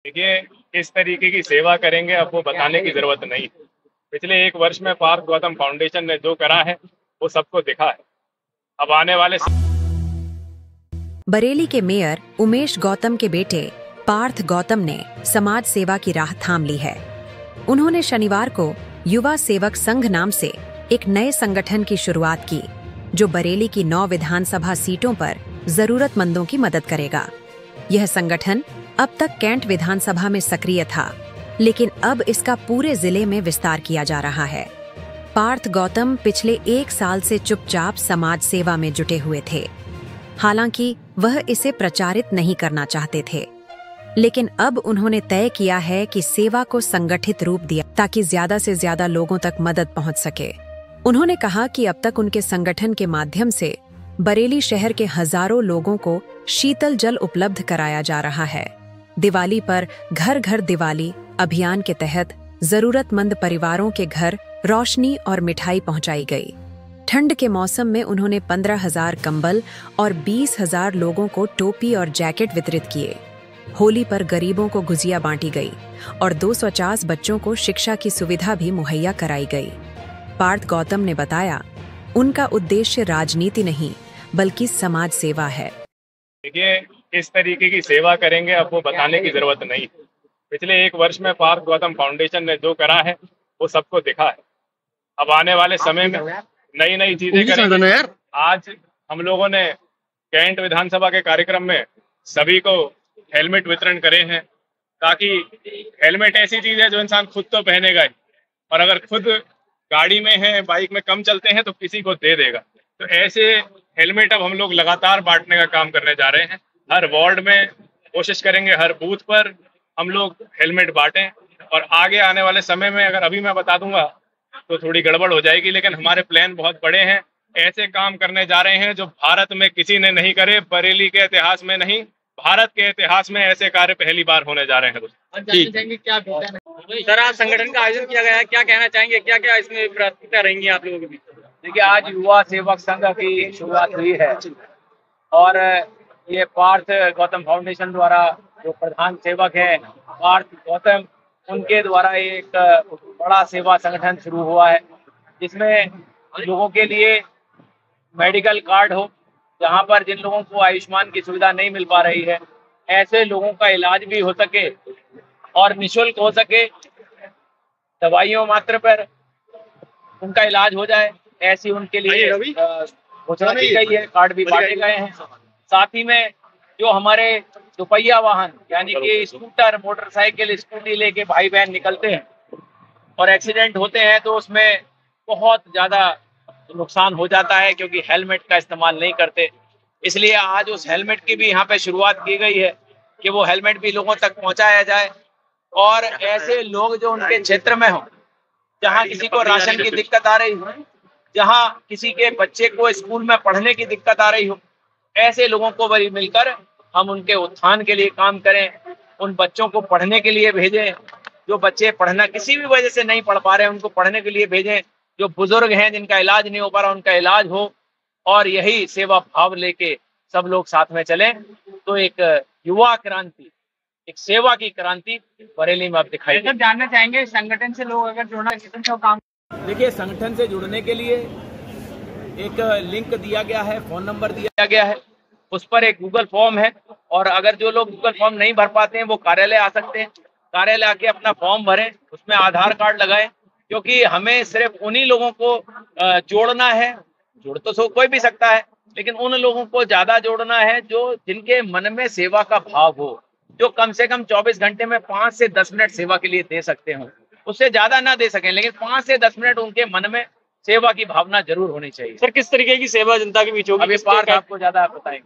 देखिए, किस तरीके की सेवा करेंगे अब वो बताने की जरूरत नहीं है। पिछले 1 वर्ष में पार्थ गौतम फाउंडेशन ने जो करा है वो सबको दिखा है। अब आने वाले बरेली के मेयर उमेश गौतम के बेटे पार्थ गौतम ने समाज सेवा की राह थाम ली है। उन्होंने शनिवार को युवा सेवक संघ नाम से एक नए संगठन की शुरुआत की, जो बरेली की 9 विधानसभा सीटों पर जरूरतमंदों की मदद करेगा। यह संगठन अब तक कैंट विधानसभा में सक्रिय था, लेकिन अब इसका पूरे जिले में विस्तार किया जा रहा है। पार्थ गौतम पिछले 1 साल से चुपचाप समाज सेवा में जुटे हुए थे। हालांकि वह इसे प्रचारित नहीं करना चाहते थे, लेकिन अब उन्होंने तय किया है कि सेवा को संगठित रूप दिया ताकि ज्यादा से ज्यादा लोगों तक मदद पहुंच सके। उन्होंने कहा कि अब तक उनके संगठन के माध्यम से बरेली शहर के हजारों लोगों को शीतल जल उपलब्ध कराया जा रहा है। दिवाली पर घर घर दिवाली अभियान के तहत जरूरतमंद परिवारों के घर रोशनी और मिठाई पहुंचाई गई। ठंड के मौसम में उन्होंने 15,000 कंबल और 20,000 लोगों को टोपी और जैकेट वितरित किए। होली पर गरीबों को गुजिया बांटी गई और 250 बच्चों को शिक्षा की सुविधा भी मुहैया कराई गई। पार्थ गौतम ने बताया, उनका उद्देश्य राजनीति नहीं बल्कि समाज सेवा है। देखिए, किस तरीके की सेवा करेंगे अब वो बताने की जरूरत नहीं है। पिछले 1 वर्ष में पार्थ गौतम फाउंडेशन ने जो करा है वो सबको दिखा है। अब आने वाले समय में नई नई चीजें करेंगे। आज हम लोगों ने कैंट विधानसभा के कार्यक्रम में सभी को हेलमेट वितरण करे हैं, ताकि हेलमेट ऐसी चीज है जो इंसान खुद तो पहनेगा ही, और अगर खुद गाड़ी में है, बाइक में कम चलते हैं तो किसी को दे देगा। तो ऐसे हेलमेट अब हम लोग लगातार बांटने का काम करने जा रहे हैं। हर वार्ड में कोशिश करेंगे, हर बूथ पर हम लोग हेलमेट बांटें। और आगे आने वाले समय में अगर अभी मैं बता दूंगा तो थोड़ी गड़बड़ हो जाएगी, लेकिन हमारे प्लान बहुत बड़े हैं। ऐसे काम करने जा रहे हैं जो भारत में किसी ने नहीं करे, बरेली के इतिहास में नहीं, भारत के इतिहास में ऐसे कार्य पहली बार होने जा रहे हैं। सर, आज संगठन का आयोजन किया गया है, क्या कहना चाहेंगे, क्या क्या इसमें प्राथमिकता रहेंगी आप लोगों के बीच? देखिए, आज युवा सेवक संघ की शुरुआत हुई है और ये पार्थ गौतम फाउंडेशन द्वारा जो प्रधान सेवक है पार्थ गौतम, उनके द्वारा एक बड़ा सेवा संगठन शुरू हुआ है, जिसमें लोगों के लिए मेडिकल कार्ड हो, जहां पर जिन लोगों को आयुष्मान की सुविधा नहीं मिल पा रही है, ऐसे लोगों का इलाज भी हो सके और निःशुल्क हो सके, दवाइयों मात्र पर उनका इलाज हो जाए, ऐसी उनके लिए घोषणा की गई है। कार्ड भी बांटे गए हैं। साथ ही में जो हमारे दुपहिया वाहन यानी कि स्कूटर, मोटरसाइकिल, स्कूटी लेके भाई बहन निकलते हैं और एक्सीडेंट होते हैं तो उसमें बहुत ज्यादा नुकसान हो जाता है, क्योंकि हेलमेट का इस्तेमाल नहीं करते। इसलिए आज उस हेलमेट की भी यहाँ पे शुरुआत की गई है कि वो हेलमेट भी लोगों तक पहुंचाया जाए, और ऐसे लोग जो उनके क्षेत्र में हो, जहाँ किसी को राशन की दिक्कत आ रही हो, जहाँ किसी के बच्चे को स्कूल में पढ़ने की दिक्कत आ रही हो, ऐसे लोगों को बड़ी मिलकर हम उनके उत्थान के लिए काम करें, उन बच्चों को पढ़ने के लिए भेजें। जो बच्चे पढ़ना किसी भी वजह से नहीं पढ़ पा रहे हैं उनको पढ़ने के लिए भेजें। जो बुजुर्ग हैं जिनका इलाज नहीं हो पा रहा उनका इलाज हो, और यही सेवा भाव लेके सब लोग साथ में चलें तो एक युवा क्रांति, एक सेवा की क्रांति बरेली में अब दिखाई दे। जानना चाहेंगे संगठन से लोग अगर जुड़ना काम। देखिए, संगठन से जुड़ने के लिए एक लिंक दिया गया है, फोन नंबर दिया गया है, उस पर एक गूगल फॉर्म है, और अगर जो लोग गूगल फॉर्म नहीं भर पाते हैं वो कार्यालय आ सकते हैं। कार्यालय आके अपना फॉर्म भरें, उसमें आधार कार्ड लगाएं, क्योंकि हमें सिर्फ उन्हीं लोगों को जोड़ना है। जुड़ तो कोई भी सकता है, लेकिन उन लोगों को ज्यादा जोड़ना है जो जिनके मन में सेवा का भाव हो, जो कम से कम 24 घंटे में 5 से 10 मिनट सेवा के लिए दे सकते हो। उससे ज्यादा ना दे सकें, लेकिन 5 से 10 मिनट उनके मन में सेवा की भावना जरूर होनी चाहिए। सर, किस तरीके की सेवा जनता के बीच होगी? अभी पार्थ आपको ज्यादा बताएंगे।